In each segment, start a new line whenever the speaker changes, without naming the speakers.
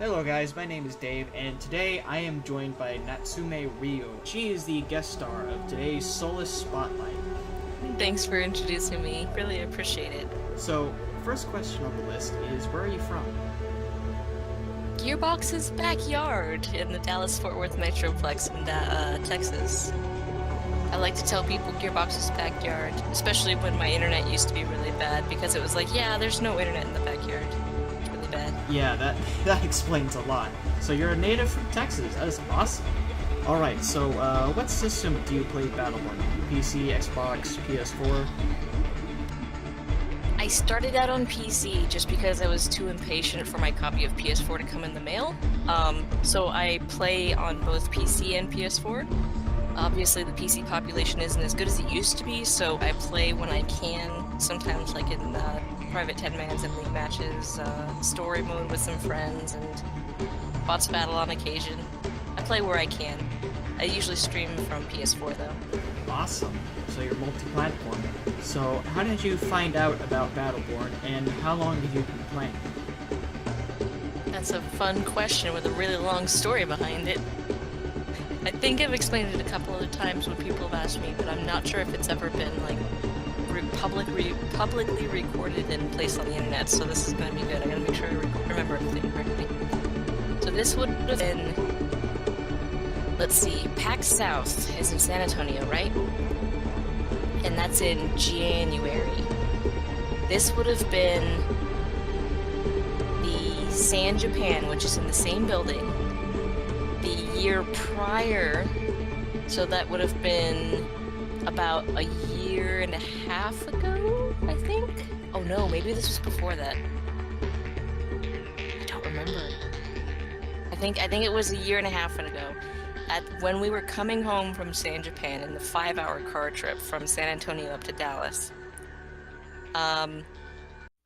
Hello guys, my name is Dave, and today I am joined by NatsumeRyu. She is the guest star of today's Solus Spotlight.
Thanks for introducing me. Really appreciate it.
So, first question on the list is, where are you from?
Gearbox's backyard in the Dallas-Fort Worth Metroplex in Texas. I like to tell people Gearbox's backyard, especially when my internet used to be really bad, because it was like, yeah, there's no internet in the backyard. It's really bad.
Yeah, that explains a lot. So you're a native from Texas. That is awesome. Alright, so what system do you play Battleborn? PC, Xbox, PS4?
I started out on PC just because I was too impatient for my copy of PS4 to come in the mail. So I play on both PC and PS4. Obviously, the PC population isn't as good as it used to be, so I play when I can, sometimes like in private 10-mans and league matches, story mode with some friends, and bots battle on occasion. I play where I can. I usually stream from PS4 though.
Awesome. So you're multi-platform. So how did you find out about Battleborn, and how long have you been playing?
That's a fun question with a really long story behind it. I think I've explained it a couple of times when people have asked me, but I'm not sure if it's ever been like publicly recorded and placed on the internet, so this is going to be good. I gotta make sure I remember everything correctly. So this would have been, let's see, PAX South is in San Antonio, right? And that's in January. This would have been the San Japan, which is in the same building, the year prior, so that would have been about a year and a half ago, I think? Oh no, maybe this was before that. I don't remember. I think it was a year and a half ago. When we were coming home from San Japan in the 5-hour car trip from San Antonio up to Dallas, I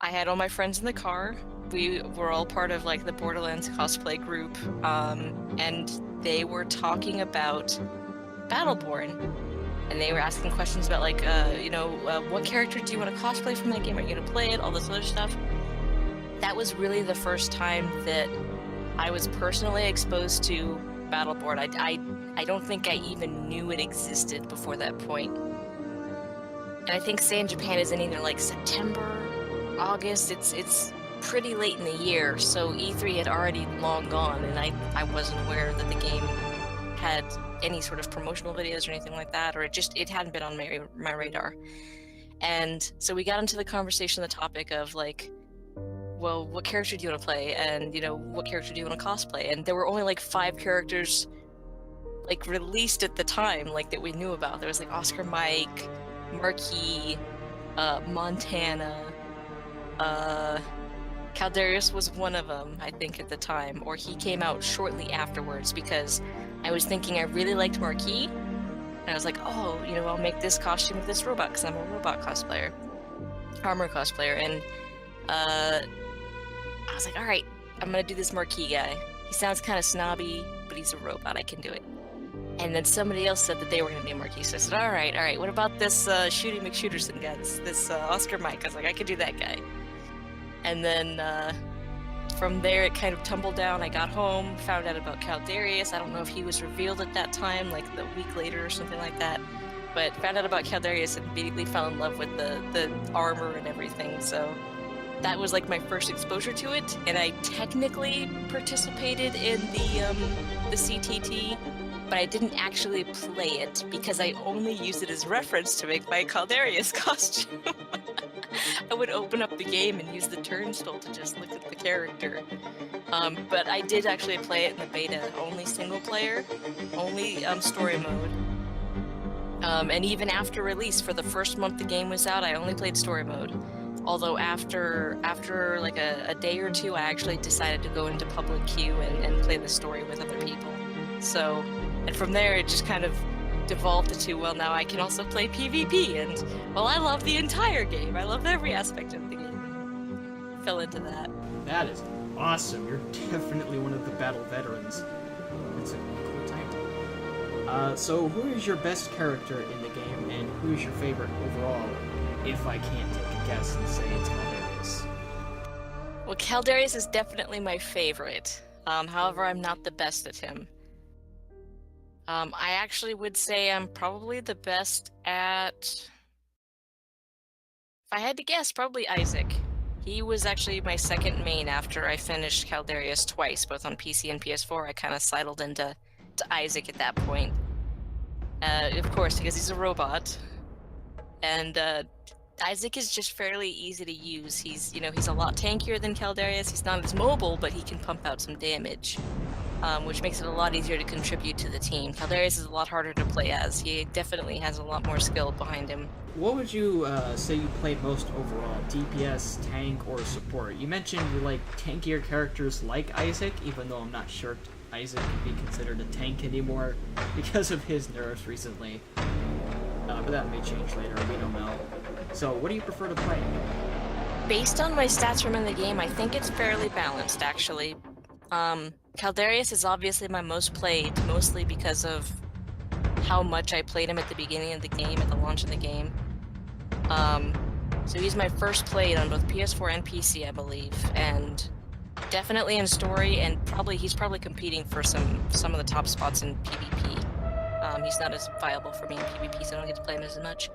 had all my friends in the car. We were all part of like the Borderlands cosplay group, and they were talking about Battleborn. And they were asking questions about like, what character do you want to cosplay from that game? Are you going to play it? All this other stuff. That was really the first time that I was personally exposed to Battleborn. I don't think I even knew it existed before that point. And I think San Japan is in either like September, August. It's pretty late in the year, so E3 had already long gone, and I wasn't aware that the game had any sort of promotional videos or anything like that, or it hadn't been on my radar. And so we got into the conversation, the topic of like, well, what character do you want to play, and what character do you want to cosplay? And there were only like 5 characters like released at the time, like that we knew about. There was like Oscar Mike, Marquis, Montana, Caldarius was one of them, I think, at the time, or he came out shortly afterwards, because I was thinking I really liked Marquis, and I was like, oh, I'll make this costume of this robot, because I'm a robot cosplayer, armor cosplayer, and I was like, alright, I'm gonna do this Marquis guy. He sounds kind of snobby, but he's a robot, I can do it. And then somebody else said that they were gonna do Marquis, so I said, alright, what about this Shooty McShooterson guy, this Oscar Mike? I was like, I could do that guy. And then from there it kind of tumbled down. I got home, found out about Caldarius. I don't know if he was revealed at that time, like the week later or something like that. But found out about Caldarius and immediately fell in love with the armor and everything. So that was like my first exposure to it. And I technically participated in the CTT, but I didn't actually play it because I only used it as reference to make my Caldarius costume. I would open up the game and use the turnstile to just look at the character. But I did actually play it in the beta, only single player, only story mode. And even after release, for the first month the game was out, I only played story mode. Although after like a day or two, I actually decided to go into public queue and play the story with other people. So, and from there it just kind of devolved into, well, now I can also play PvP, and, well, I love the entire game. I love every aspect of the game. Fell into that.
That is awesome. You're definitely one of the battle veterans. That's a cool title. So who is your best character in the game, and who is your favorite overall, if I can't take a guess and say it's Caldarius?
Well, Caldarius is definitely my favorite. However, I'm not the best at him. I actually would say I'm probably the best at... If I had to guess, probably Isaac. He was actually my second main after I finished Caldarius twice, both on PC and PS4. I kind of sidled into Isaac at that point. Of course, because he's a robot. And Isaac is just fairly easy to use. He's a lot tankier than Caldarius. He's not as mobile, but he can pump out some damage, which makes it a lot easier to contribute to the team. Caldarius is a lot harder to play as. He definitely has a lot more skill behind him.
What would you say you played most overall? DPS, tank, or support? You mentioned you like tankier characters like Isaac, even though I'm not sure Isaac can be considered a tank anymore because of his nerfs recently. But that may change later, we don't know. So, what do you prefer to play?
Based on my stats from in the game, I think it's fairly balanced, actually. Caldarius is obviously my most played, mostly because of how much I played him at the beginning of the game, at the launch of the game. So he's my first played on both PS4 and PC, I believe, and definitely in story, and he's probably competing for some of the top spots in PvP. He's not as viable for me in PvP, so I don't get to play him as much.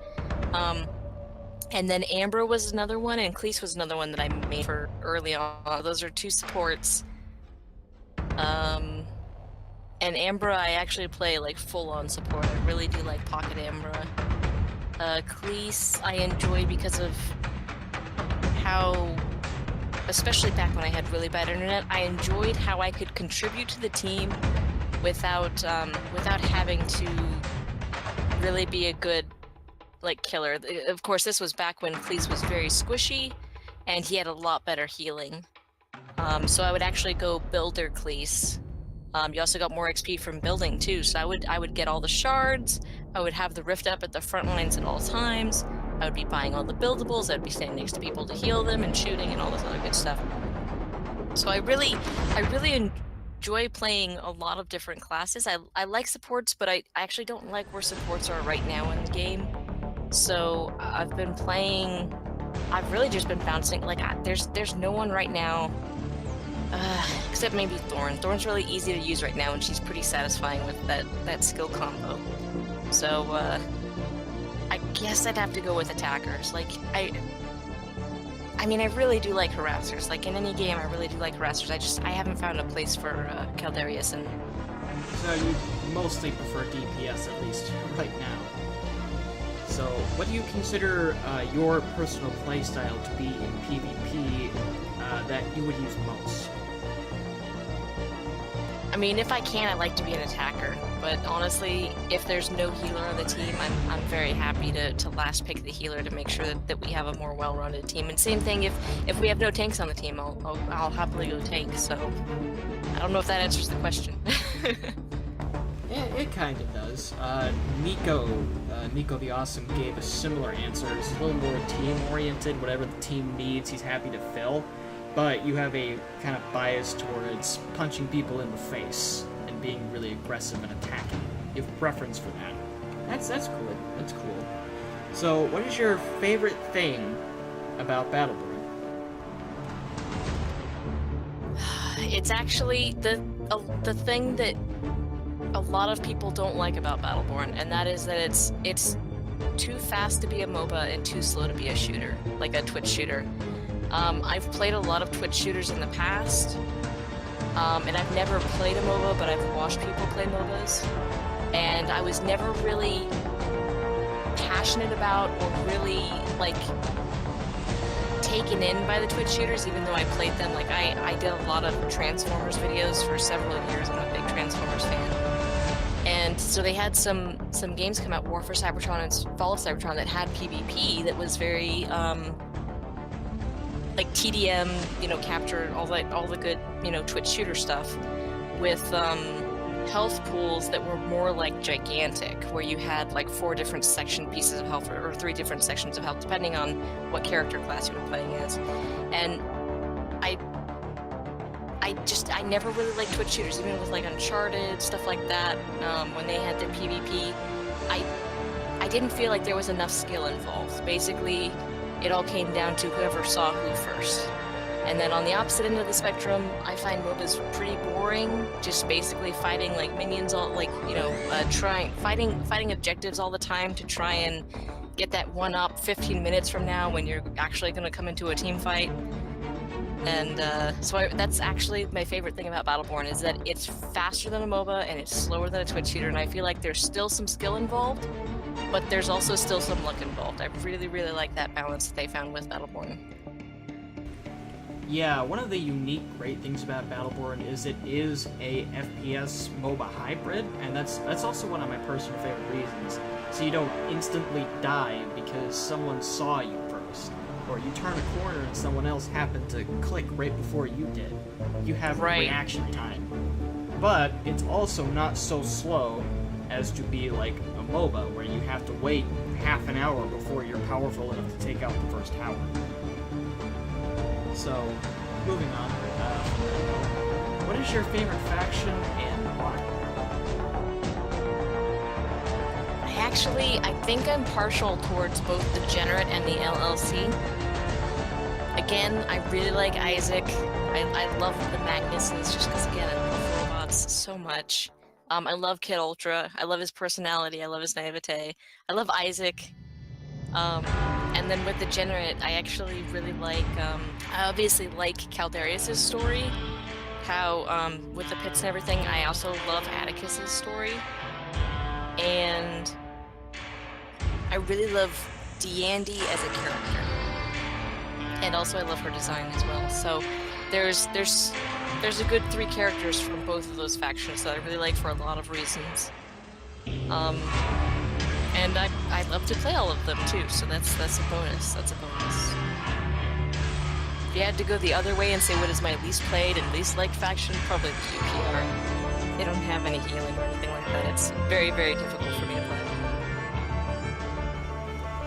And then Ambra was another one, and Cleese was another one that I made for early on. Those are two supports. And Ambra, I actually play like full-on support. I really do like Pocket Ambra. Cleese, I enjoy because of how, especially back when I had really bad internet, I enjoyed how I could contribute to the team without having to really be a good killer. Of course, this was back when Cleese was very squishy, and he had a lot better healing. So I would actually go builder Cleese. You also got more XP from building too, so I would get all the shards, I would have the rift up at the front lines at all times, I would be buying all the buildables, I'd be standing next to people to heal them and shooting and all this other good stuff. So I really enjoy playing a lot of different classes. I like supports, but I actually don't like where supports are right now in the game. So I've really just been bouncing, there's no one right now, except maybe Thorn. Thorn's really easy to use right now, and she's pretty satisfying with that skill combo. So, I guess I'd have to go with attackers. I really do like harassers. In any game, I really do like harassers. I haven't found a place for Caldarius. And
So you mostly prefer DPS, at least right now. So, what do you consider your personal playstyle to be in PvP that you would use most?
I mean, if I can, I like to be an attacker. But honestly, if there's no healer on the team, I'm very happy to last pick the healer to make sure that we have a more well-rounded team. And same thing, if we have no tanks on the team, I'll happily go tank. So I don't know if that answers the question.
It kind of does. Nico the Awesome gave a similar answer. It's a little more team-oriented. Whatever the team needs, he's happy to fill. But you have a kind of bias towards punching people in the face and being really aggressive and attacking. You have a preference for that. That's cool. That's cool. So, what is your favorite thing about Battleborn?
It's actually the thing that a lot of people don't like about Battleborn, and that is that it's too fast to be a MOBA and too slow to be a shooter, like a Twitch shooter. I've played a lot of Twitch shooters in the past, and I've never played a MOBA, but I've watched people play MOBAs, and I was never really passionate about or really, taken in by the Twitch shooters, even though I played them. I did a lot of Transformers videos for several years. I'm a big Transformers fan. And so they had some games come out, War for Cybertron and Fall of Cybertron, that had PvP that was very, TDM, captured all the good, Twitch shooter stuff with health pools that were more gigantic, where you had 4 different pieces of health, or 3 different sections of health, depending on what character class you were playing as. And I never really liked Twitch shooters, even with Uncharted, stuff like that. When they had their PvP, I didn't feel like there was enough skill involved. Basically, it all came down to whoever saw who first. And then on the opposite end of the spectrum, I find MOBAs pretty boring. Just basically fighting like minions, all like fighting objectives all the time to try and get that one up 15 minutes from now when you're actually going to come into a team fight. And that's actually my favorite thing about Battleborn, is that it's faster than a MOBA and it's slower than a Twitch shooter. And I feel like there's still some skill involved, but there's also still some luck involved. I really, really like that balance that they found with Battleborn.
Yeah, one of the unique great things about Battleborn is it is a FPS MOBA hybrid, and that's also one of my personal favorite reasons. So you don't instantly die because someone saw you first, or you turn a corner and someone else happened to click right before you did. You have reaction time. But it's also not so slow as to be like a MOBA, where you have to wait half an hour before you're powerful enough to take out the first tower. So, moving on. What is your favorite faction and why?
I think I'm partial towards both the Degenerate and the LLC. Again, I really like Isaac. I love the Magnuses just because, again, I love robots so much. I love Kid Ultra. I love his personality. I love his naivete. I love Isaac. And then with the Degenerate, I actually really like, I obviously like Caldarius' story, how, with the pits and everything, I also love Atticus' story, and I really love Deandy as a character, and also I love her design as well, so there's a good 3 characters from both of those factions that I really like for a lot of reasons. And I love to play all of them too, so that's a bonus. That's a bonus. If you had to go the other way and say what is my least played and least liked faction, probably the UPR. They don't have any healing or anything like that. It's very, very difficult for me to play.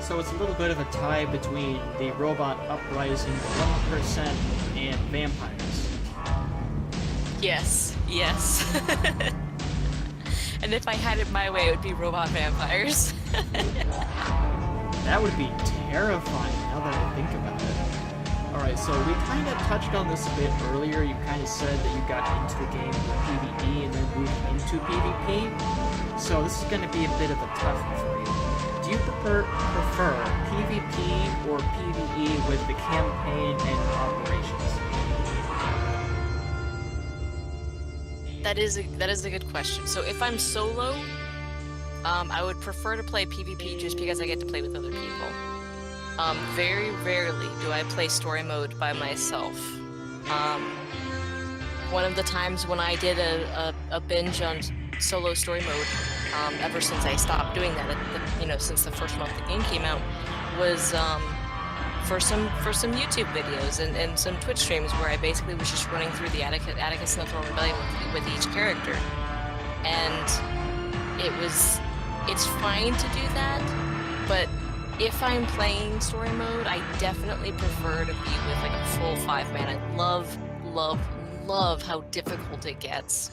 So it's a little bit of a tie between the Robot Uprising 1% and vampires.
Yes, yes. And if I had it my way, it would be robot vampires.
That would be terrifying now that I think about it. Alright, so we kind of touched on this a bit earlier. You kind of said that you got into the game with PvE and then moved into PvP. So this is going to be a bit of a tough one for you. Do you prefer PvP or PvE with the campaign and operations?
That is a good question. So if I'm solo, I would prefer to play PvP just because I get to play with other people. Very rarely do I play story mode by myself. One of the times when I did a binge on solo story mode, ever since I stopped doing that, since the first month the game came out, was for some YouTube videos and some Twitch streams where I basically was just running through the Atticus and the Throne Rebellion with each character. And it's fine to do that, but if I'm playing story mode, I definitely prefer to be with like a full 5-man. I love how difficult it gets,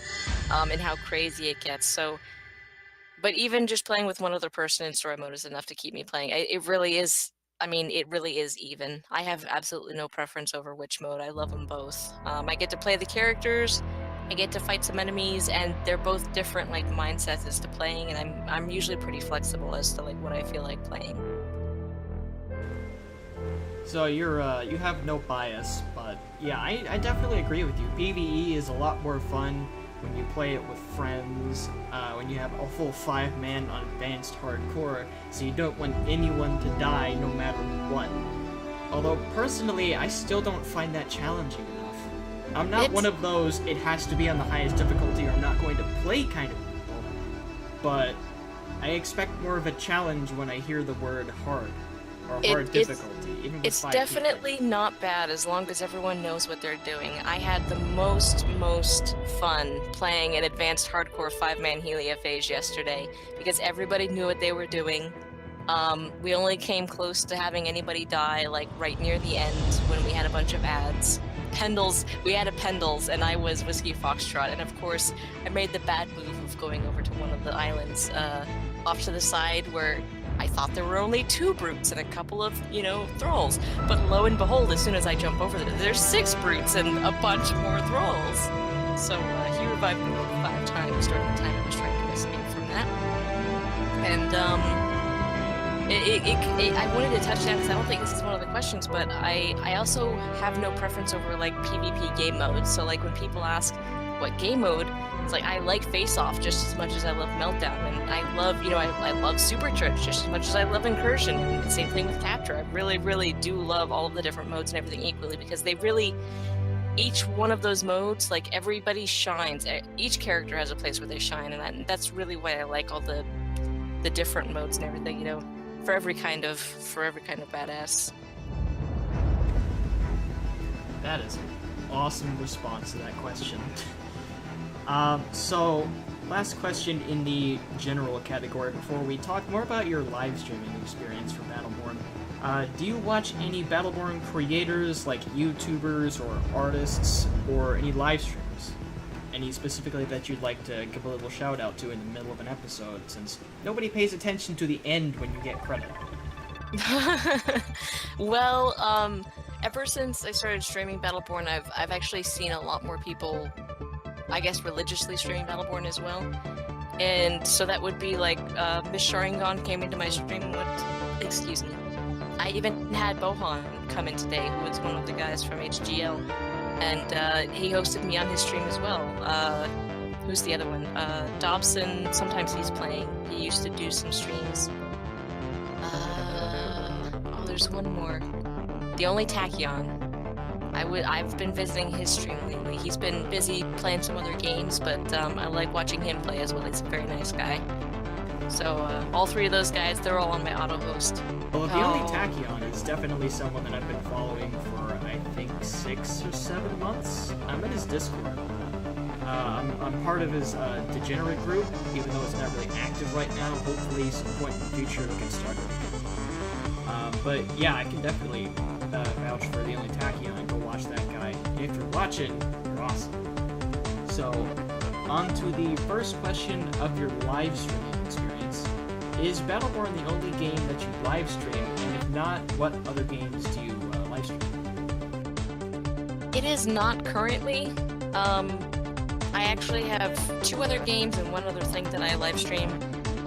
and how crazy it gets. So, but even just playing with one other person in story mode is enough to keep me playing. It really is even. I have absolutely no preference over which mode. I love them both. I get to play the characters, I get to fight some enemies, and they're both different like mindsets as to playing, and I'm usually pretty flexible as to like what I feel like playing.
So you have no bias, but yeah, I definitely agree with you. PvE is a lot more fun when you play it with friends, when you have a full 5-man on advanced hardcore, so you don't want anyone to die no matter what. Although, personally, I still don't find that challenging enough. I'm not one of those, it has to be on the highest difficulty or I'm not going to play kind of people, but I expect more of a challenge when I hear the word hard, or hard difficulty, even with 5
definitely
people.
Not bad as long as everyone knows what they're doing. I had the most fun playing an advanced hardcore 5-man Heliophage yesterday because everybody knew what they were doing. We only came close to having anybody die like right near the end when we had a bunch of ads. We had a Pendles and I was Whiskey Foxtrot, and of course I made the bad move of going over to one of the islands off to the side where I thought there were only 2 brutes and a couple of, you know, thralls. But lo and behold, as soon as I jump over there, there's 6 brutes and a bunch more thralls. So he revived me 5 times during the time I was trying to escape from that. And I wanted to touch on because I don't think this is one of the questions, but I also have no preference over like PvP game modes. So like when people ask what game mode, it's like I like Face Off just as much as I love Meltdown, and I love, you know, I love Super Church just as much as I love Incursion, and the same thing with Capture. I really do love all of the different modes and everything equally, because they really, each one of those modes, like everybody shines. Each character has a place where they shine, and that's really why I like all the different modes and everything, you know, for every kind of badass.
That is an awesome response to that question. So, last question in the general category before we talk more about your live streaming experience for Battleborn. Do you watch any Battleborn creators, like YouTubers or artists, or any live streamers? Any specifically that you'd like to give a little shout out to in the middle of an episode, since nobody pays attention to the end when you get credit?
Well, ever since I started streaming Battleborn, I've actually seen a lot more people, I guess, religiously streaming Battleborn as well. And so that would be like Miss Sharingan came into my stream excuse me. I even had Bohan come in today, who was one of the guys from HGL, and he hosted me on his stream as well. Who's the other one? Dobson, sometimes he's playing. He used to do some streams. Oh, there's one more. The Only Tachyon. I've been visiting his stream lately. He's been busy playing some other games, but I like watching him play as well. He's a very nice guy. So all 3 of those guys, they're all on my auto host.
Well, The Only Tachyon is definitely someone that I've been following for, I think, 6 or 7 months. I'm in his Discord. I'm part of his Degenerate group, even though it's not really active right now. Hopefully, some point in the future it'll get started again. But yeah, I can definitely vouch for The Only Tachyon. Go watch that guy. If you're watching, you're awesome. So, on to the first question of your live streaming experience. Is Battleborn the only game that you live stream? And if not, what other games do you live stream?
It is not currently. I actually have 2 other games and 1 other thing that I live stream,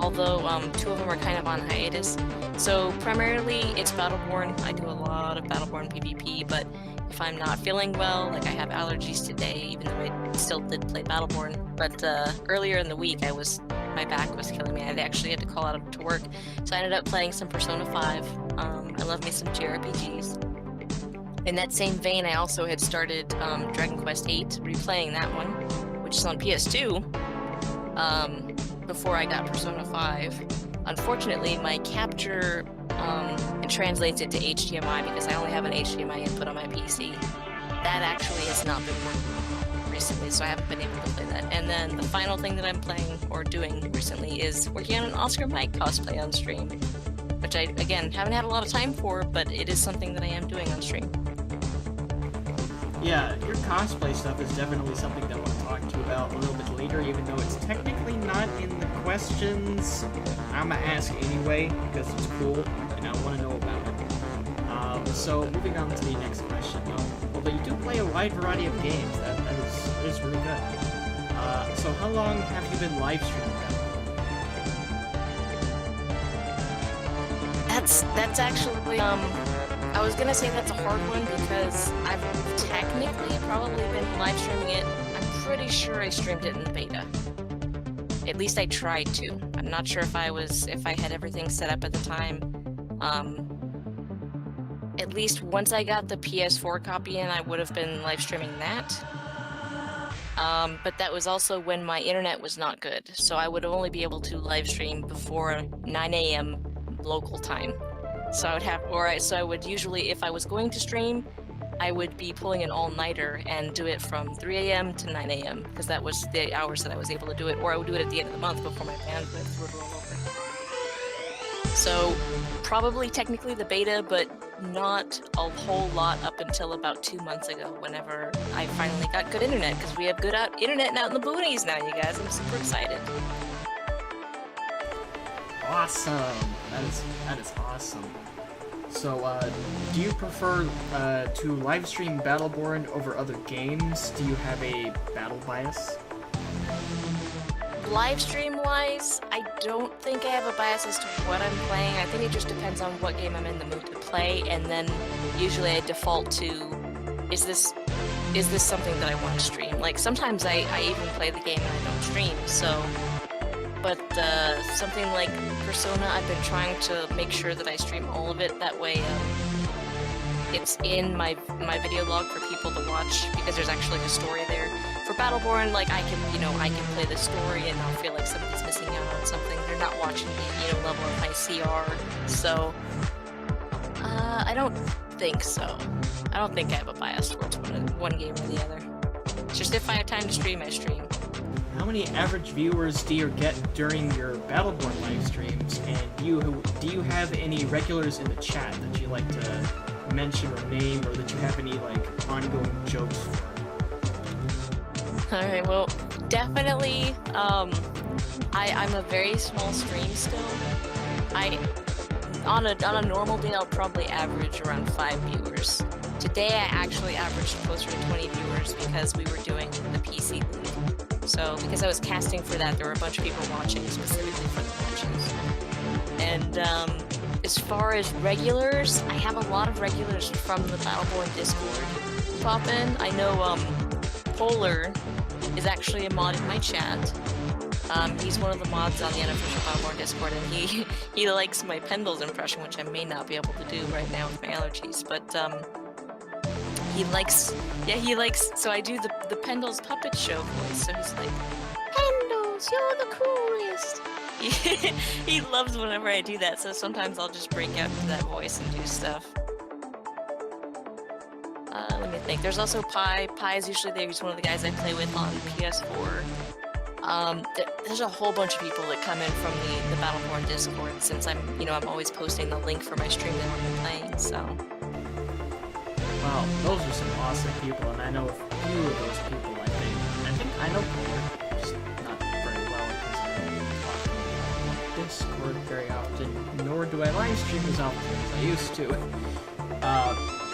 although 2 of them are kind of on hiatus. So primarily it's Battleborn. I do a lot of Battleborn PvP, but if I'm not feeling well, like I have allergies today, even though I still did play Battleborn. But earlier in the week, my back was killing me. I actually had to call out to work, so I ended up playing some Persona 5. I love me some JRPGs. In that same vein, I also had started Dragon Quest VIII, replaying that one, which is on PS2, before I got Persona 5. Unfortunately, my capture it translates it to HDMI because I only have an HDMI input on my PC. That actually has not been working recently, so I haven't been able to play that. And then the final thing that I'm playing or doing recently is working on an Oscar Mike cosplay on stream, which I, again, haven't had a lot of time for, but it is something that I am doing on stream.
Yeah, your cosplay stuff is definitely something that I want to talk to you about a little bit later, even though it's technically not in the questions. I'm gonna ask anyway, because it's cool, and I want to know about it. So, moving on to the next question. Although you do play a wide variety of games, that is really good. So how long have you been live streaming that?
That's actually, I was gonna say that's a hard one because I've technically probably been live streaming it. I'm pretty sure I streamed it in the beta. At least I tried to. I'm not sure if I had everything set up at the time. At least once I got the PS4 copy in, I would have been live streaming that. But that was also when my internet was not good, so I would only be able to live stream before 9 a.m. local time. So I would usually, if I was going to stream, I would be pulling an all-nighter and do it from 3 a.m. to 9 a.m. because that was the hours that I was able to do it, or I would do it at the end of the month before my bandwidth would roll over. So probably technically the beta, but not a whole lot up until about 2 months ago, whenever I finally got good internet, because we have good internet out in the boonies now, you guys. I'm super excited.
Awesome. That is awesome. So, do you prefer to live stream Battleborn over other games? Do you have a battle bias?
Live stream wise, I don't think I have a bias as to what I'm playing. I think it just depends on what game I'm in the mood to play, and then usually I default to, is this something that I want to stream? Like, sometimes I even play the game and I don't stream, so... But something like Persona, I've been trying to make sure that I stream all of it, that way it's in my video log for people to watch, because there's actually a story there. For Battleborn, like, I can play the story and not feel like somebody's missing out on something. They're not watching me, level up my CR, so... I don't think so. I don't think I have a bias towards one game or the other. It's just if I have time to stream, I stream.
How many average viewers do you get during your Battleborn live streams, and do you have any regulars in the chat that you like to mention or name, or that you have any like ongoing jokes for?
Alright, well, definitely, I'm a very small stream still. On a normal day, I'll probably average around 5 viewers. Today, I actually averaged closer to 20 viewers because we were doing the PC League. So, because I was casting for that, there were a bunch of people watching specifically for the matches. And, as far as regulars, I have a lot of regulars from the Battleborn Discord pop in. I know, Polar is actually a mod in my chat. He's one of the mods on the unofficial Battleborn Discord, and he likes my Pendles impression, which I may not be able to do right now with my allergies, but, he likes, so I do the Pendles puppet show voice, so he's like, Pendles, you're the coolest! He loves whenever I do that, so sometimes I'll just break out into that voice and do stuff. Let me think. There's also Pi. Pi is usually there. He's one of the guys I play with on PS4. There's a whole bunch of people that come in from the Battleborn Discord, since I'm always posting the link for my stream that I'm playing, so...
Wow, those are some awesome people, and I know a few of those people, I think I know Polar, just not very well, because I don't talk on Discord very often, nor do I live stream as often as I used to.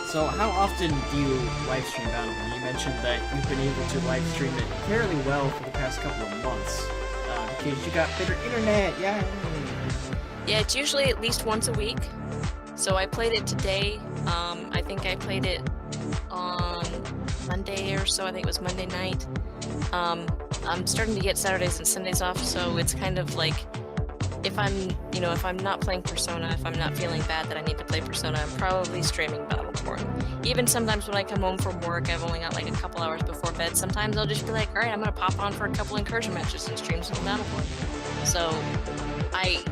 So how often do you live stream Battleborn? You mentioned that you've been able to live stream it fairly well for the past couple of months, because you got better internet, yeah!
Yeah, it's usually at least once a week. So I played it today. I think I played it on Monday or so. I think it was Monday night. I'm starting to get Saturdays and Sundays off, so it's kind of like, if I'm not playing Persona, if I'm not feeling bad that I need to play Persona, I'm probably streaming Battleborn. Even sometimes when I come home from work, I've only got like a couple hours before bed, sometimes I'll just be like, alright, I'm gonna pop on for a couple incursion matches and stream some Battleborn. So,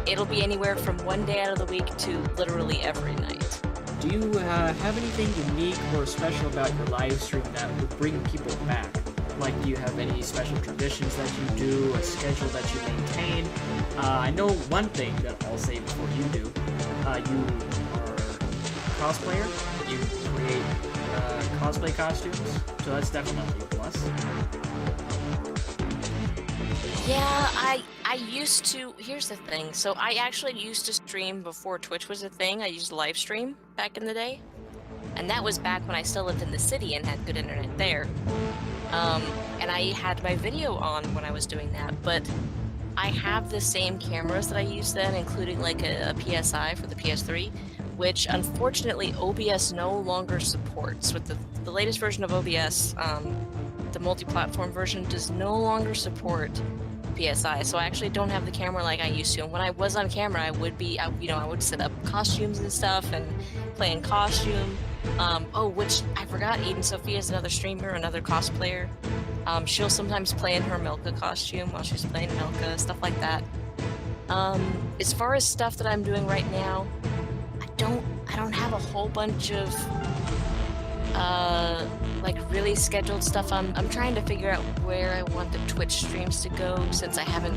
it'll be anywhere from one day out of the week to literally every night.
Do you have anything unique or special about your live stream that would bring people back? Like, do you have any special traditions that you do, a schedule that you maintain? I know one thing that I'll say before you do. You are a cosplayer. You create cosplay costumes, so that's definitely a plus.
Yeah, I used to, here's the thing, so I actually used to stream before Twitch was a thing. I used live stream back in the day, and that was back when I still lived in the city and had good internet there. And I had my video on when I was doing that, but I have the same cameras that I used then, including like a PSI for the PS3, which unfortunately OBS no longer supports. With the latest version of OBS, the multi-platform version does no longer support PSI, so I actually don't have the camera like I used to. And when I was on camera, I would set up costumes and stuff and play in costume. Which I forgot, Eden Sophia is another streamer, another cosplayer. She'll sometimes play in her Milka costume while she's playing Milka, stuff like that. As far as stuff that I'm doing right now, I don't have a whole bunch of like really scheduled stuff. I'm trying to figure out where I want the Twitch streams to go, since I haven't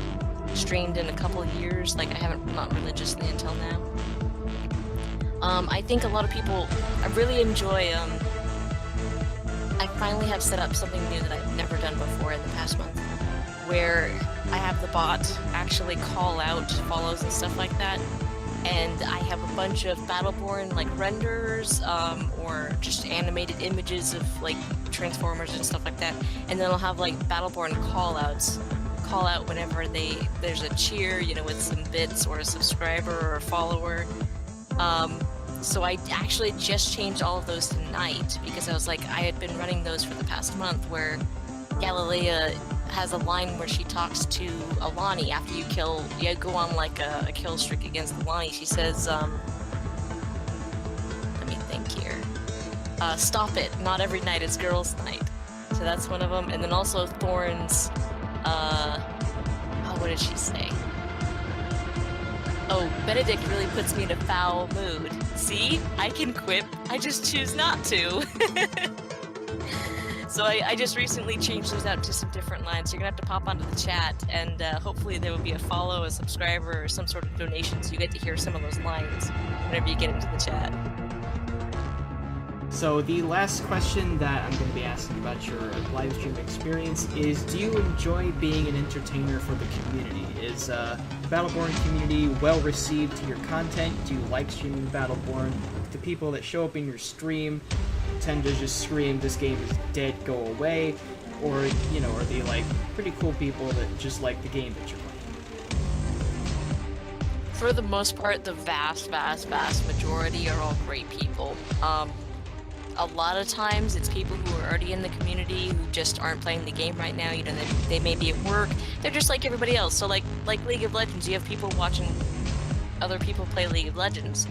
streamed in a couple of years. Like, I haven't, not religiously until now. I think a lot of people, I really enjoy, I finally have set up something new that I've never done before in the past month, where I have the bot actually call out follows and stuff like that. And I have a bunch of Battleborn like renders or just animated images of like Transformers and stuff like that. And then I'll have like Battleborn call out whenever there's a cheer, you know, with some bits or a subscriber or a follower. So I actually just changed all of those tonight because I was like, I had been running those for the past month where Galilea has a line where she talks to Alani after you go on like a kill streak against Alani. She says, let me think here. Stop it, not every night is girls' night. So that's one of them. And then also Thorn's, what did she say? Oh, Benedict really puts me in a foul mood. See? I can quip, I just choose not to. So I just recently changed those out to some different lines. You're gonna have to pop onto the chat, and hopefully there will be a follow, a subscriber, or some sort of donation so you get to hear some of those lines whenever you get into the chat.
So the last question that I'm going to be asking about your live stream experience is, do you enjoy being an entertainer for the community? Is Battleborn community well received to your content? Do you like streaming Battleborn? The people that show up in your stream tend to just scream, this game is dead, go away? Or, you know, are they like pretty cool people that just like the game that you're playing?
For the most part, the vast majority are all great people. A lot of times it's people who are already in the community who just aren't playing the game right now. You know, they may be at work. They're just like everybody else. So like League of Legends, you have people watching other people play League of Legends.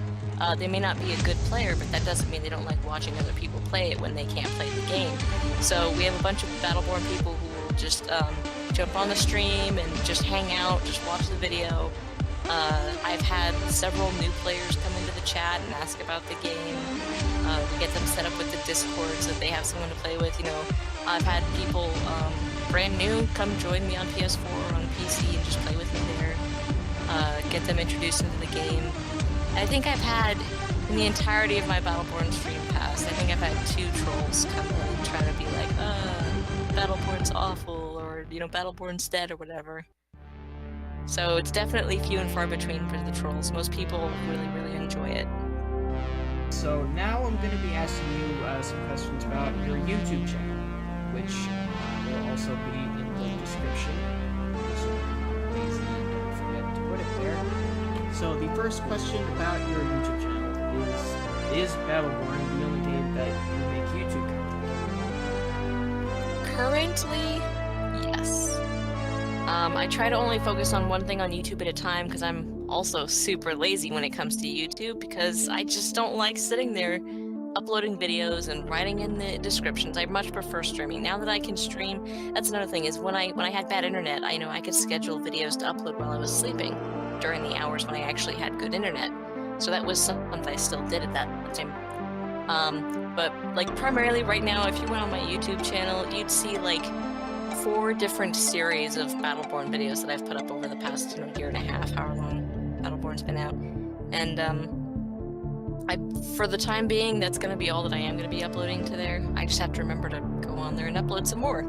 They may not be a good player, but that doesn't mean they don't like watching other people play it when they can't play the game. So we have a bunch of Battleborn people who will just jump on the stream and just hang out, just watch the video. I've had several new players come into the chat and ask about the game. We get them set up with the Discord so that they have someone to play with. You know, I've had people brand new come join me on PS4 or on PC and just play with me there. Get them introduced into the game. I think I've had, in the entirety of my Battleborn stream pass, I think I've had 2 trolls come in and try to be like, Battleborn's awful, or, you know, Battleborn's dead, or whatever. So it's definitely few and far between for the trolls. Most people really enjoy it.
So now I'm going to be asking you some questions about your YouTube channel, which will also be in the description. So lazy, don't forget to put it there. So the first question about your YouTube channel is Battleborn the only game that you make YouTube content?
Currently, yes. I try to only focus on one thing on YouTube at a time because I'm also super lazy when it comes to YouTube, because I just don't like sitting there uploading videos and writing in the descriptions. I much prefer streaming. Now that I can stream, that's another thing, is when I had bad internet, I could schedule videos to upload while I was sleeping during the hours when I actually had good internet. So that was something I still did at that time. But like primarily right now, if you went on my YouTube channel, you'd see like 4 different series of Battleborn videos that I've put up over the past year and a half, however long Battleborn's been out. And for the time being, that's going to be all that I am going to be uploading to there. I just have to remember to go on there and upload some more.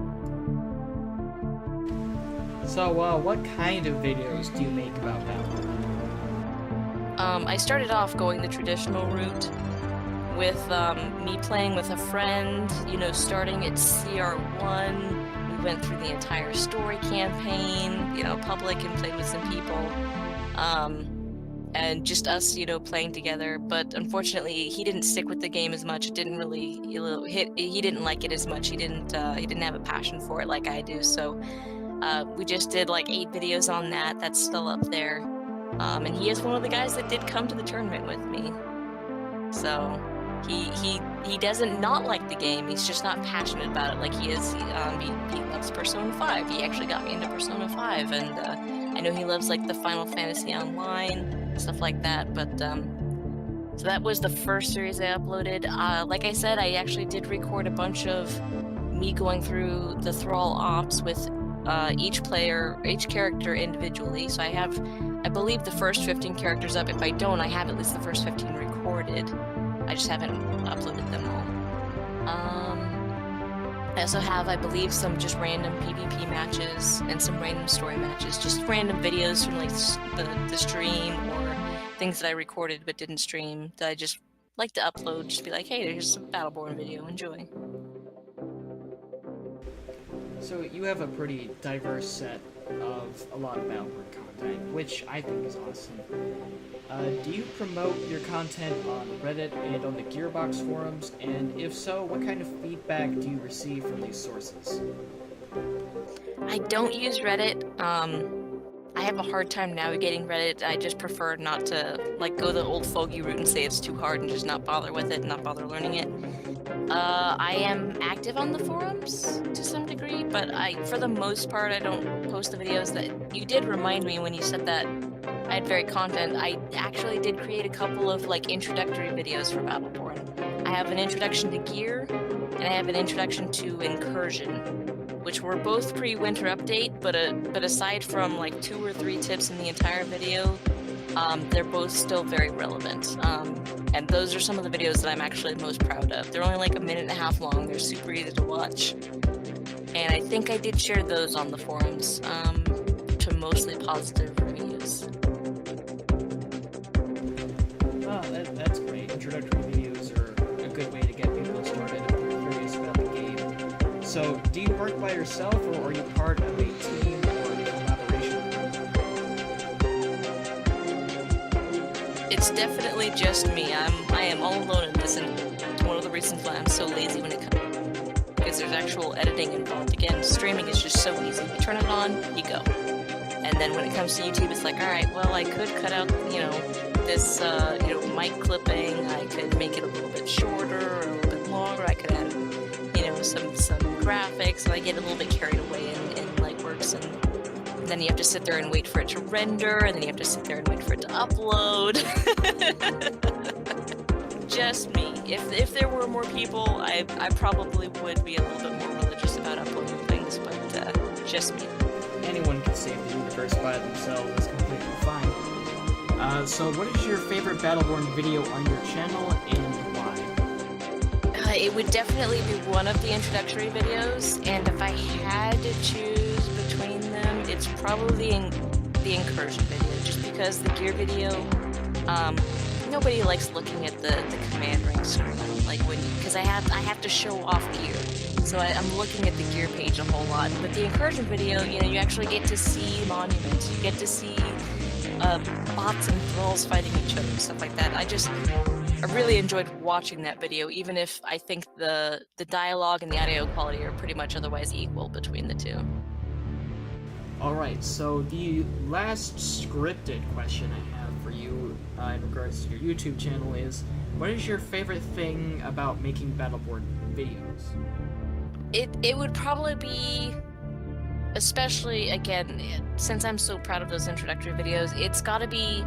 So, what kind of videos do you make about Battleborn?
I started off going the traditional route with me playing with a friend, you know, starting at CR1. We went through the entire story campaign, you know, public, and played with some people. And just us, you know, playing together. But unfortunately, he didn't stick with the game as much. It didn't really he didn't like it as much. He didn't have a passion for it like I do. So we just did like 8 videos on that. That's still up there. And he is one of the guys that did come to the tournament with me. So he doesn't not like the game. He's just not passionate about it like he is. He loves Persona 5. He actually got me into Persona 5, and I know he loves like the Final Fantasy Online, stuff like that. But so that was the first series I uploaded. Like I said, I actually did record a bunch of me going through the Thrall ops with each character individually. So I have, I believe, the first 15 characters up. If I don't, I have at least the first 15 recorded. I just haven't uploaded them all. I also have, I believe, some just random PvP matches and some random story matches. Just random videos from like the stream or things that I recorded but didn't stream that I just like to upload. Just be like, hey, there's a Battleborn video, enjoy.
So you have a pretty diverse set of a lot of Battleborn content, which I think is awesome. Do you promote your content on Reddit and on the Gearbox forums? And if so, what kind of feedback do you receive from these sources?
I don't use Reddit. I have a hard time navigating Reddit. I just prefer not to like go the old fogey route and say it's too hard and just not bother with it and not bother learning it. I am active on the forums to some degree, but for the most part, I don't post the videos. That you did remind me when you said that I had varied content. I actually did create a couple of like introductory videos for Battleborn. I have an introduction to gear, and I have an introduction to incursion, which were both pre-winter update, but aside from like 2 or 3 tips in the entire video, they're both still very relevant. And those are some of the videos that I'm actually most proud of. They're only like 1.5 minutes long. They're super easy to watch. And I think I did share those on the forums to mostly positive reviews.
Oh, that's great. Introductory videos are a good way to get people started if they're curious about the game. So, do you work by yourself, or are you part of a team or a collaboration?
It's definitely just me. I am all alone in this, and one of the reasons why I'm so lazy when it comes, because there's actual editing involved. Again, streaming is just so easy. You turn it on, you go. And then when it comes to YouTube, it's like, all right, well, I could cut out, this, mic clipping. I could make it a little bit shorter or a little bit longer. I could add, some graphics. And I get a little bit carried away in Lightworks, and then you have to sit there and wait for it to render, and then you have to sit there and wait for it to upload. Just me. If there were more people, I probably would be a little bit more religious about uploading things, but just me.
Anyone can save the universe by themselves. It's completely fine. So what is your favorite Battleborn video on your channel, and why?
It would definitely be one of the introductory videos, and if I had to choose between them, it's probably the incursion video, just because the gear video, nobody likes looking at the command rank screen, because I have to show off gear. So I'm looking at the gear page a whole lot. But the incursion video, you actually get to see monuments. You get to see bots and thralls fighting each other and stuff like that. I really enjoyed watching that video, even if I think the dialogue and the audio quality are pretty much otherwise equal between the two.
Alright, so the last scripted question I have for you in regards to your YouTube channel is, what is your favorite thing about making Battleborn videos?
It would probably be, especially, again, since I'm so proud of those introductory videos, it's gotta be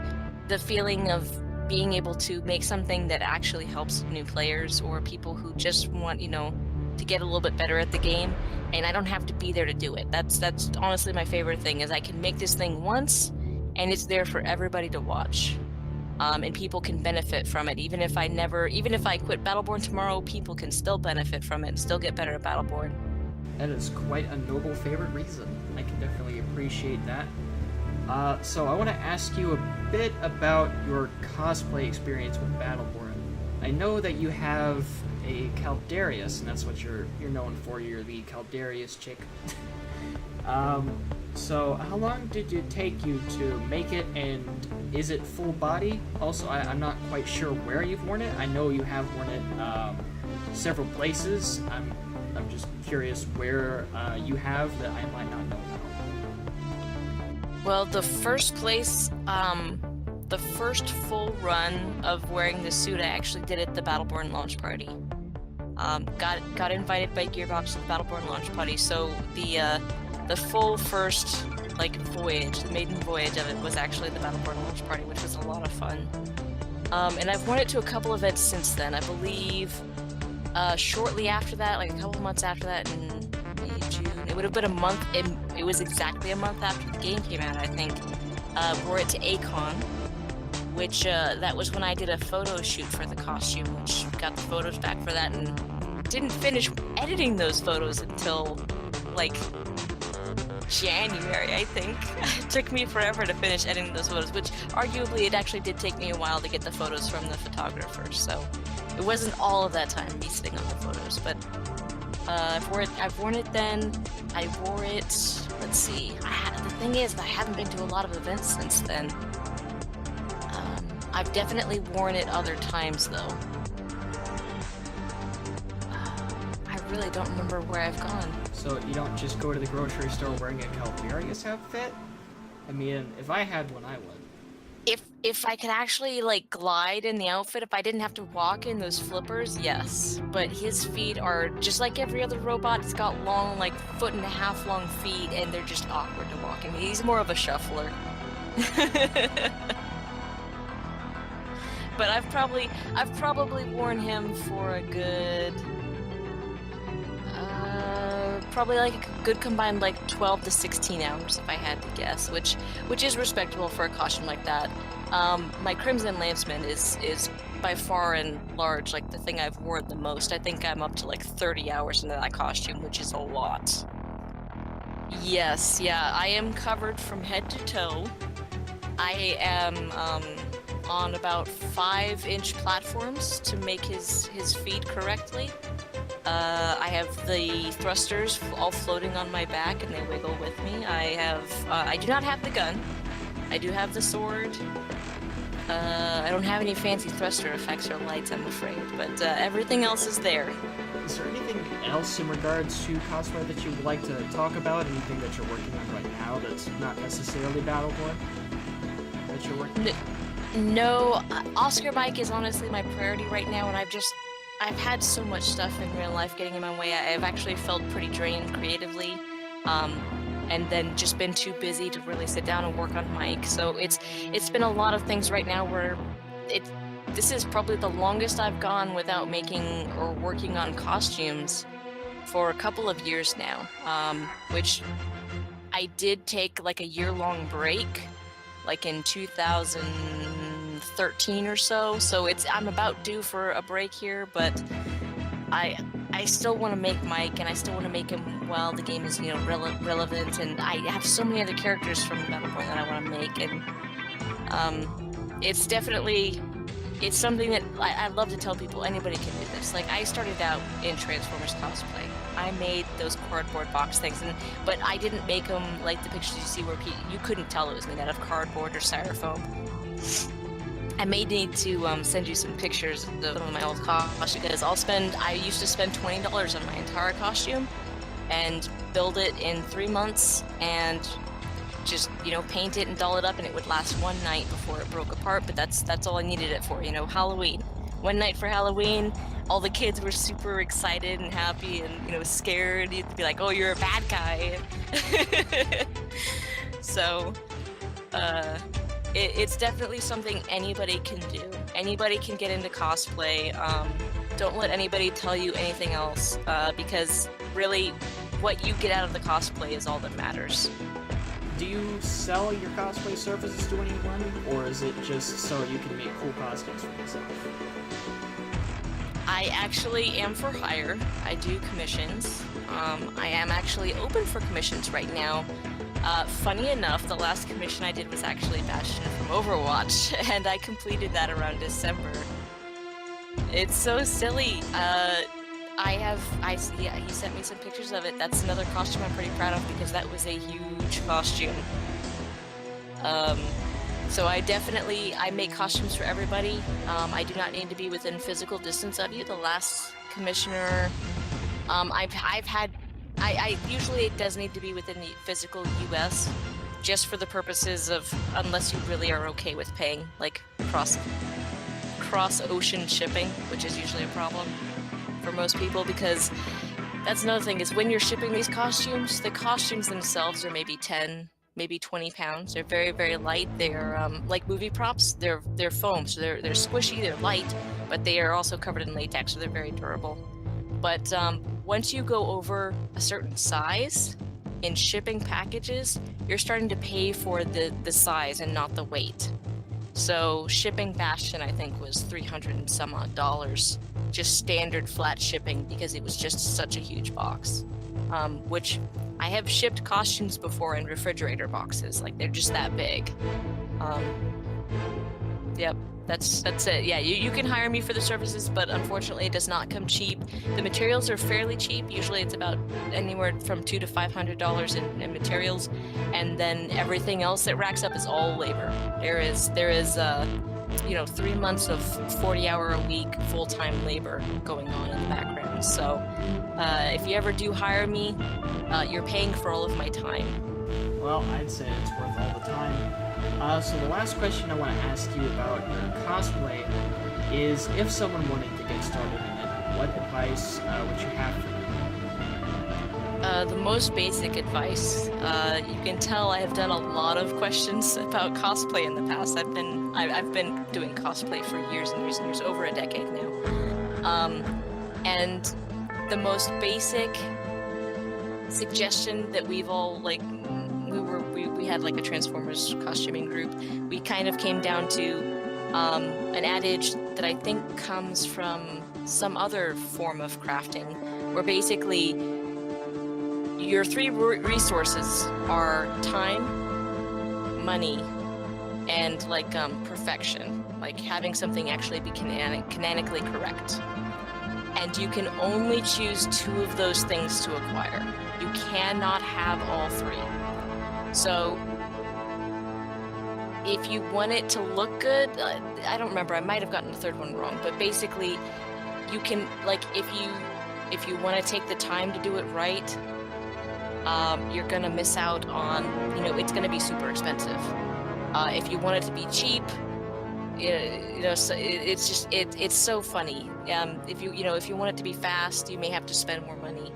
the feeling of being able to make something that actually helps new players or people who just want, to get a little bit better at the game, and I don't have to be there to do it. That's honestly my favorite thing, is I can make this thing once, and it's there for everybody to watch. And people can benefit from it. Even if I quit Battleborn tomorrow, people can still benefit from it and still get better at Battleborn.
That is quite a noble favorite reason. I can definitely appreciate that. So I want to ask you a bit about your cosplay experience with Battleborn. I know that you have a Caldarius, and that's what you're known for. You're the Caldarius chick. So how long did it take you to make it, and is it full body? Also, I'm not quite sure where you've worn it. I know you have worn it several places. I'm just curious where you have that I might not know about.
Well, the first place, the first full run of wearing the suit, I actually did at the Battleborn launch party. Got invited by Gearbox to the Battleborn launch party, so the full first voyage, the maiden voyage of it, was actually the Battleborn launch party, which was a lot of fun. And I've worn it to a couple events since then. I believe shortly after that, like a couple months after that, in May, June, it would have been a month. It was exactly a month after the game came out, I think. Wore it to A-Kon, which that was when I did a photo shoot for the costume, which got the photos back for that, and didn't finish editing those photos until, like, January, I think. It took me forever to finish editing those photos, which arguably it actually did take me a while to get the photos from the photographer, so it wasn't all of that time me sitting on the photos, but I've worn it then. I wore it, let's see, the thing is, I haven't been to a lot of events since then. I've definitely worn it other times, though. I really don't remember where I've gone.
So you don't just go to the grocery store wearing a Calvarius outfit? I mean, if I had one, I would.
If I could actually, like, glide in the outfit, if I didn't have to walk in those flippers, yes. But his feet are just like every other robot. It's got long, like, 1.5-foot long feet, and they're just awkward to walk in. He's more of a shuffler. But I've probably worn him for a good, probably like a good combined like 12 to 16 hours if I had to guess, which is respectable for a costume like that. My Crimson Lanceman is by far and large like the thing I've worn the most. I think I'm up to like 30 hours into that costume, which is a lot. Yes, yeah, I am covered from head to toe. I am on about 5-inch platforms to make his feet correctly. I have the thrusters all floating on my back and they wiggle with me. I do not have the gun. I do have the sword. I don't have any fancy thruster effects or lights, I'm afraid, but everything else is there.
Is there anything else in regards to cosplay that you would like to talk about? Anything that you're working on right now that's not necessarily Battleborn that you're working on?
No, Oscar Mike is honestly my priority right now, and I've had so much stuff in real life getting in my way. I've actually felt pretty drained creatively, and then just been too busy to really sit down and work on Mike. So it's been a lot of things right now where this is probably the longest I've gone without making or working on costumes for a couple of years now, which I did take like a year-long break, like in 2013 or so. So I'm about due for a break here, but I still want to make Mike, and I still want to make him while the game is, relevant, and I have so many other characters from Battleborn that I want to make, and it's something that I love to tell people. Anybody can do this. Like, I started out in Transformers cosplay. I made those cardboard box things, but I didn't make them like the pictures you see where you couldn't tell it was made out of cardboard or styrofoam. I may need to send you some pictures of some of my old costumes, because I used to spend $20 on my entire costume and build it in 3 months and just, paint it and doll it up, and it would last one night before it broke apart, but that's all I needed it for, Halloween. One night for Halloween, all the kids were super excited and happy and, scared. You'd be like, oh, you're a bad guy. So, it's definitely something anybody can do. Anybody can get into cosplay. Don't let anybody tell you anything else, because really, what you get out of the cosplay is all that matters.
Do you sell your cosplay services to anyone, or is it just so you can make cool costumes for yourself?
I actually am for hire. I do commissions. I am actually open for commissions right now. Funny enough, the last commission I did was actually Bastion from Overwatch, and I completed that around December. It's so silly. He sent me some pictures of it. That's another costume I'm pretty proud of, because that was a huge costume. So I make costumes for everybody. I do not need to be within physical distance of you. The last commissioner, usually it does need to be within the physical US, just for the purposes of, unless you really are okay with paying, like, cross-ocean shipping, which is usually a problem for most people, because that's another thing, is when you're shipping these costumes, the costumes themselves are maybe 10, maybe 20 pounds. They're very, very light. They're like movie props. They're foam, so they're squishy, they're light, but they are also covered in latex, so they're very durable. But once you go over a certain size in shipping packages, you're starting to pay for the size and not the weight. So shipping Bastion, I think, was $300 and some odd just standard flat shipping because it was just such a huge box. Which I have shipped costumes before in refrigerator boxes, like they're just that big. Yep, that's it. Yeah, you can hire me for the services, but unfortunately it does not come cheap. The materials are fairly cheap. Usually it's about anywhere from $200 to $500 in materials, and then everything else that racks up is all labor. There is 3 months of 40-hour-a-week full-time labor going on in the background. So if you ever do hire me, you're paying for all of my time.
Well, I'd say it's worth all the time. So the last question I want to ask you about your cosplay is, if someone wanted to get started in it, what advice would you have for them?
The most basic advice, you can tell I have done a lot of questions about cosplay in the past. I've been doing cosplay for years and years and years, over a decade now. And the most basic suggestion that we've all, like, we had like a Transformers costuming group. We kind of came down to an adage that I think comes from some other form of crafting, where basically your three resources are time, money, and like perfection, like having something actually be canonically correct. And you can only choose 2 of those things to acquire. You cannot have all 3. So if you want it to look good, I don't remember, I might have gotten the 3rd one wrong, but basically you can, like, if you want to take the time to do it right, you're gonna miss out on, it's gonna be super expensive. If you want it to be cheap, it's so funny. If you want it to be fast, you may have to spend more money.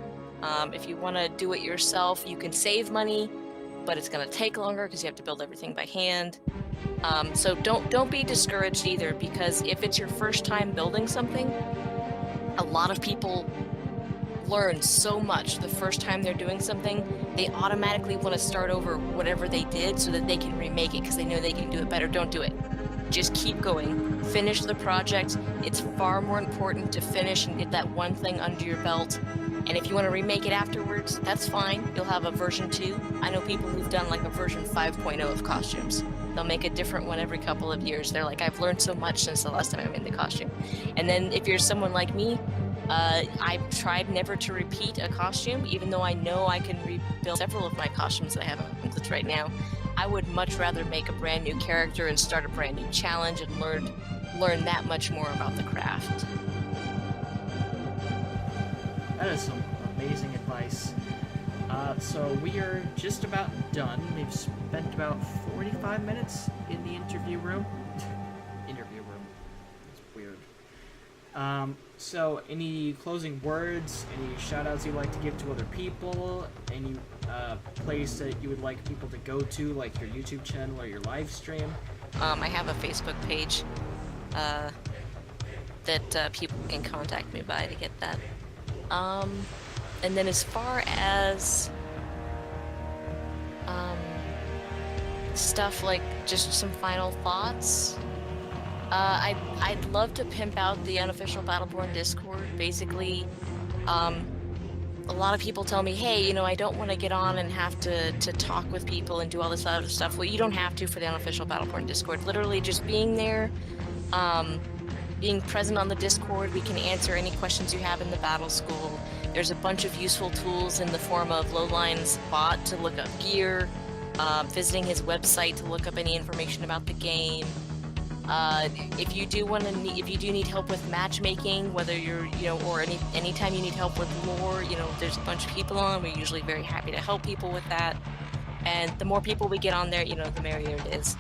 If you want to do it yourself, you can save money, but it's going to take longer because you have to build everything by hand. So don't be discouraged either, because if it's your first time building something, a lot of people learn so much the first time they're doing something, they automatically want to start over whatever they did so that they can remake it because they know they can do it better. Don't do it. Just keep going. Finish the project. It's far more important to finish and get that one thing under your belt. And if you want to remake it afterwards, that's fine. You'll have a version 2. I know people who've done like a version 5.0 of costumes. They'll make a different one every couple of years. They're like, I've learned so much since the last time I made the costume. And then if you're someone like me, I've tried never to repeat a costume, even though I know I can rebuild several of my costumes that I have on templates right now. I would much rather make a brand new character and start a brand new challenge and learn that much more about the craft.
That is some amazing advice. So we are just about done. We've spent about 45 minutes in the interview room. It's weird. So any closing words, any shout-outs you'd like to give to other people, any place that you would like people to go to, like your YouTube channel or your live stream?
I have a Facebook page that people can contact me by to get that. And then as far as stuff like just some final thoughts, I'd love to pimp out the unofficial Battleborn Discord. Basically, a lot of people tell me, hey, I don't want to get on and have to talk with people and do all this other stuff. Well, you don't have to for the unofficial Battleborn Discord. Literally just being there, being present on the Discord, we can answer any questions you have in the battle school. There's a bunch of useful tools in the form of Lowline's bot to look up gear, visiting his website to look up any information about the game. If you do need help with matchmaking, whether you're, or anytime you need help with lore, there's a bunch of people on. We're usually very happy to help people with that. And the more people we get on there, the merrier it is.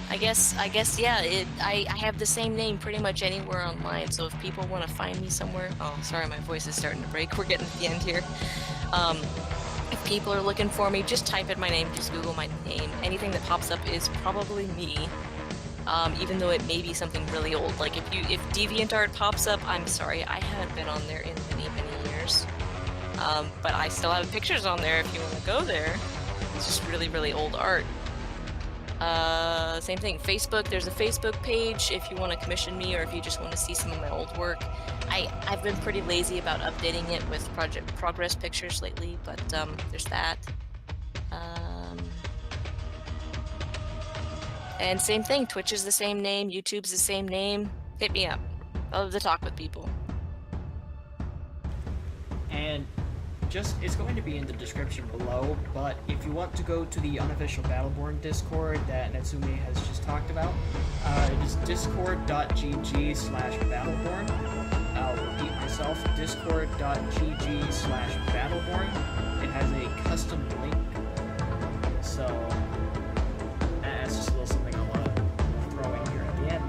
I guess, yeah, I have the same name pretty much anywhere online, so if people want to find me somewhere... Oh, sorry, my voice is starting to break. We're getting to the end here. If people are looking for me, just type in my name, just Google my name. Anything that pops up is probably me, even though it may be something really old. Like, if DeviantArt pops up, I'm sorry, I haven't been on there in many, many years. But I still have pictures on there if you want to go there. It's just really, really old art. Same thing. Facebook, there's a Facebook page if you want to commission me or if you just want to see some of my old work. I've been pretty lazy about updating it with project progress pictures lately, but there's that. And same thing, Twitch is the same name, YouTube's the same name. Hit me up. I love to talk with people.
And it's going to be in the description below, but if you want to go to the unofficial Battleborn Discord that Natsume has just talked about, it is discord.gg/Battleborn. I'll repeat myself, discord.gg/Battleborn. It has a custom link, so that's just a little something I want to throw in here at the end.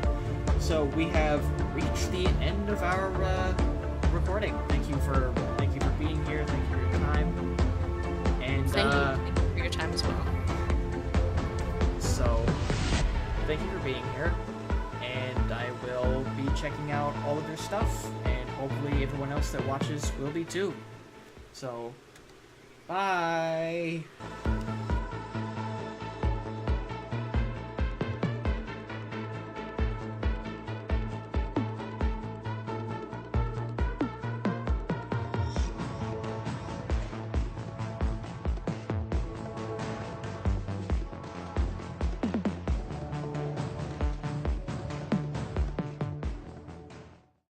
So we have reached the end of our recording. Thank you for being here. Thank you for your time. And
Thank you for your time as well.
So thank you for being here, and I will be checking out all of your stuff, and hopefully everyone else that watches will be too. So bye.